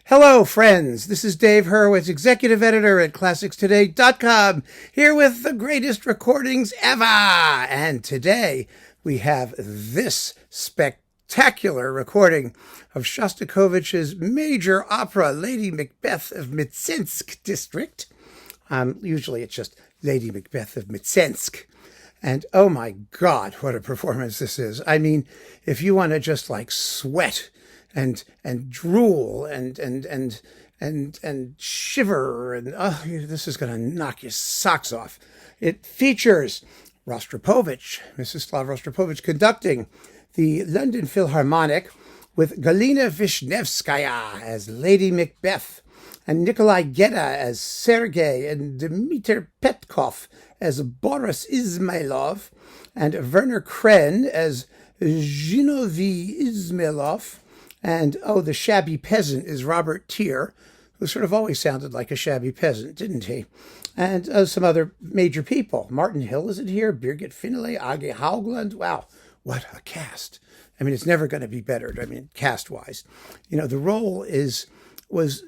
Hello, friends. This is Dave Hurwitz, executive editor at ClassicsToday.com, here with the greatest recordings ever. And today we have this spectacular recording of Shostakovich's major opera, Lady Macbeth of Mtsensk district. Usually it's just Lady Macbeth of Mtsensk. And oh my God, what a performance this is. I mean, if you want to just like sweat and drool and shiver, and this is going to knock your socks off. It features Rostropovich, Mstislav Rostropovich, conducting the London Philharmonic with Galina Vishnevskaya as Lady Macbeth, and Nikolai Gedda as Sergei, and Dmitry Petkov as Boris Izmailov, and Werner Krenn as Zinovy Izmailov, and the shabby peasant is Robert Tier, who sort of always sounded like a shabby peasant, didn't he? And some other major people. Martin Hill isn't here, Birgit Finlay, Age Haugland. Wow, what a cast. I mean, it's never going to be better, cast-wise. You know, the role was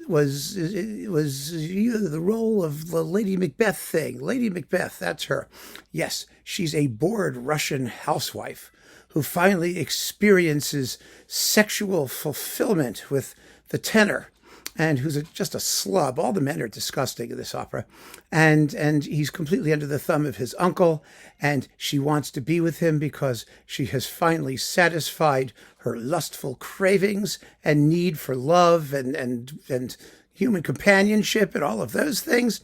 the role of the Lady Macbeth thing. Lady Macbeth, that's her. Yes, she's a bored Russian housewife who finally experiences sexual fulfillment with the tenor, and who's just a slub. All the men are disgusting in this opera. And he's completely under the thumb of his uncle, and she wants to be with him because she has finally satisfied her lustful cravings and need for love and human companionship and all of those things.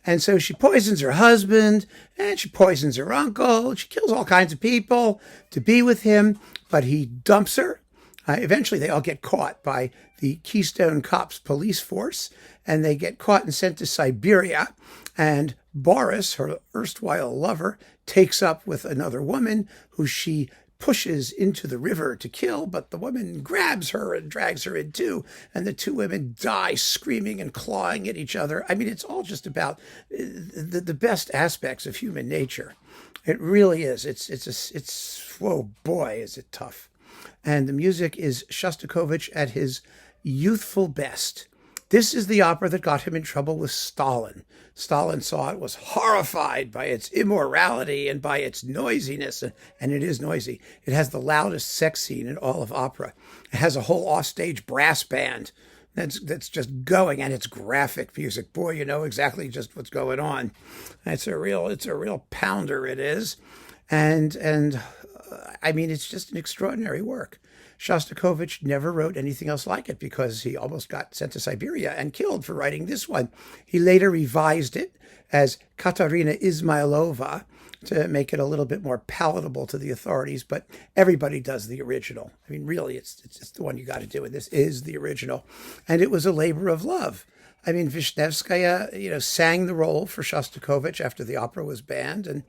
And so she poisons her husband, and she poisons her uncle. She kills all kinds of people to be with him, but he dumps her. Eventually, they all get caught by the Keystone Cops police force, and they get caught and sent to Siberia. And Boris, her erstwhile lover, takes up with another woman who she pushes into the river to kill, but the woman grabs her and drags her in too, and the two women die screaming and clawing at each other. I mean, it's all just about the best aspects of human nature. It really is. It's whoa, boy, is it tough. And the music is Shostakovich at his youthful best. This is the opera that got him in trouble with Stalin. Stalin saw it, was horrified by its immorality and by its noisiness, and it is noisy. It has the loudest sex scene in all of opera. It has a whole offstage brass band that's just going, and it's graphic music. Boy, you know exactly just what's going on. It's a real pounder, it is. And I mean, it's just an extraordinary work. Shostakovich never wrote anything else like it because he almost got sent to Siberia and killed for writing this one. He later revised it as Katarina Izmailova to make it a little bit more palatable to the authorities, but everybody does the original. I mean, really, it's just the one you got to do, and this is the original. And it was a labor of love. I mean, Vishnevskaya, sang the role for Shostakovich after the opera was banned,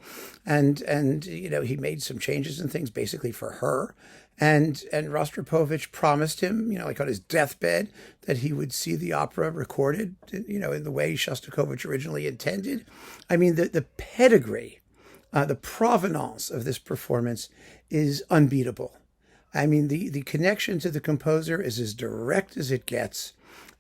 and he made some changes and things basically for her. And Rostropovich promised him, like on his deathbed, that he would see the opera recorded, in the way Shostakovich originally intended. I mean, the pedigree, the provenance of this performance is unbeatable. I mean, the connection to the composer is as direct as it gets.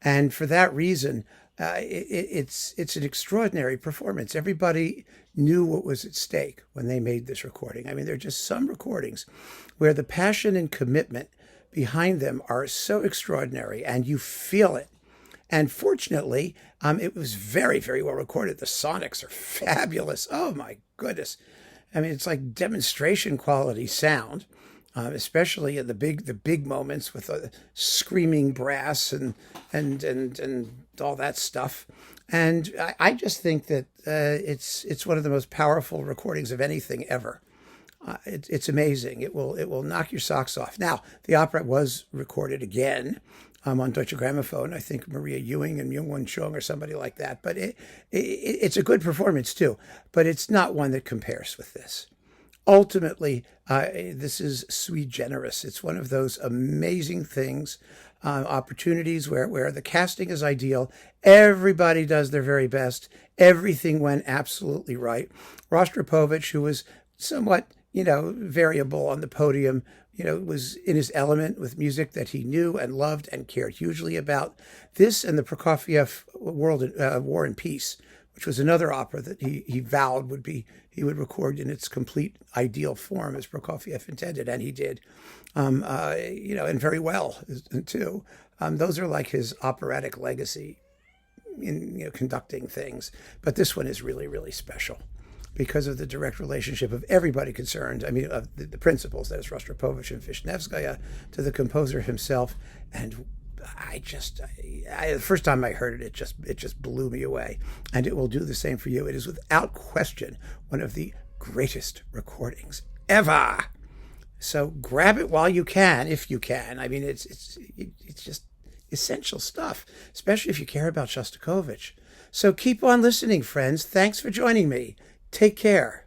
And for that reason, it's an extraordinary performance. Everybody knew what was at stake when they made this recording. I mean, there are just some recordings where the passion and commitment behind them are so extraordinary, and you feel it. And fortunately, it was very, very well recorded. The sonics are fabulous. Oh, my goodness. I mean, it's like demonstration quality sound. Especially in the big moments with screaming brass and all that stuff. And I just think that it's one of the most powerful recordings of anything ever. It's amazing. It will knock your socks off. Now, the opera was recorded again on Deutsche Grammophon. I think Maria Ewing and Myung-Won Chung or somebody like that. But it's a good performance too. But it's not one that compares with this. Ultimately, this is sui generis. It's one of those amazing things, opportunities where the casting is ideal. Everybody does their very best. Everything went absolutely right. Rostropovich, who was somewhat, variable on the podium, was in his element with music that he knew and loved and cared hugely about. This and the Prokofiev War and Peace, which was another opera that he vowed he would record in its complete ideal form as Prokofiev intended, and he did, and very well too. Those are like his operatic legacy in conducting things. But this one is really, really special because of the direct relationship of everybody concerned. I mean, of the principals, that is Rostropovich and Vishnevskaya, to the composer himself. And the first time I heard it, it just blew me away. And it will do the same for you. It is without question one of the greatest recordings ever. So grab it while you can, if you can. I mean, it's just essential stuff, especially if you care about Shostakovich. So keep on listening, friends. Thanks for joining me. Take care.